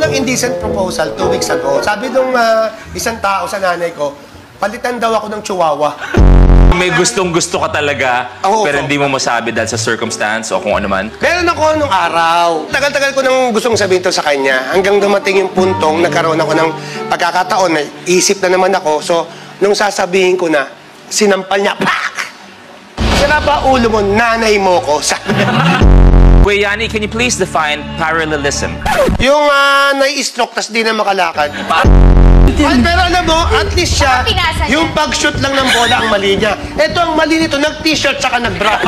ng indecent proposal 2 weeks ago. Sabi nung isang tao sa nanay ko, palitan daw ako ng chihuahua. May gustong-gusto ka talaga, pero hindi mo masabi dahil sa circumstance o kung ano man? Meron ako nung araw. Tagal-tagal ko nang gustong sabihin to sa kanya. Hanggang dumating yung puntong nagkaroon ako ng pagkakataon na isip na naman ako. So, nung sasabihin ko na, sinampal niya, pak! Sira ba ulo mo, nanay mo ko? Kuya Yani, can you please define parallelism? Yung nai-stroke, tas di na makalakad. Ay, pero alam mo, at least siya, yung pag-shoot lang ng bola ang mali niya. Ito ang mali nito, nag-t-shirt saka nag-drop.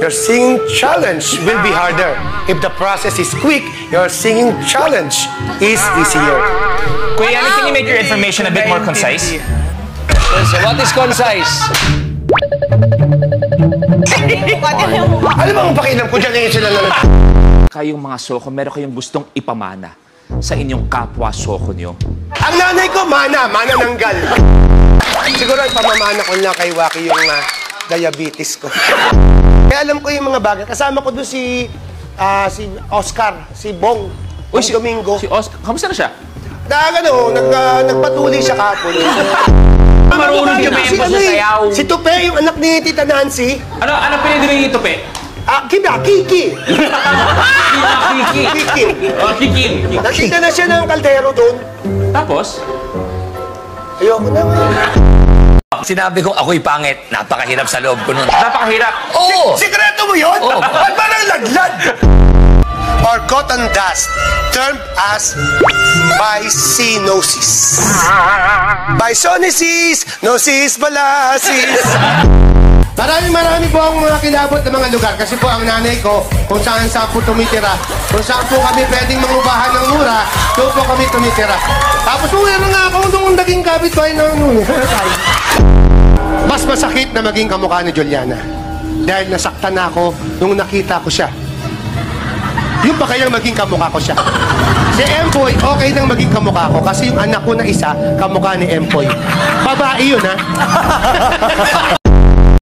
Your singing challenge will be harder. If the process is quick, your singing challenge is easier. Kuya Yani, can you make your information a bit more concise? So what is concise? Ano ba ang pakialam ko dyan ngayon sila na Kayong mga soko, meron kayong gustong ipamana sa inyong kapwa soko nyo? Ang nanay ko, mana nanggal. Siguro ay pamamana ko lang kay Waki yung diabetes ko. Kaya alam ko yung mga bagay. Kasama ko doon si Oscar, si Bong, si Domingo. Si Oscar, kamusta na siya? Nagpatuloy siya kapon. Marunong tumempo sa sayaw. Si Tupe, yung anak ni Tita Nancy. Ano pinili ni Tupe? Kiki. Kiki. Kiki. Oh, Kiki. Nakita na siya ng kaldero doon. Tapos? Ayoko na. Sinabi ko ako'y pangit. Napakahirap sa loob ko nun. Napakahirap. Oo! Sikreto mo yun? Oo. Ba't parang laglag? Or cotton dust, termed as bicynosis. Bisonesis, nosis, balasis. Marami po ang mga kilabot ng mga lugar kasi po ang nanay ko kung saan po tumitira. Kung saan po kami pwedeng mangubahan ng mura, doon po kami tumitira. Tapos uwi na nga ako nung naging kapitbahay ng Mas masakit na maging kamukha ni Juliana. Dahil nasaktan na ako nung nakita ko siya. Yung ba kayang maging kamukha ko siya? Si Empoy, okay nang maging kamukha ko kasi yung anak ko na isa, kamukha ni Empoy. Babae yun, ha?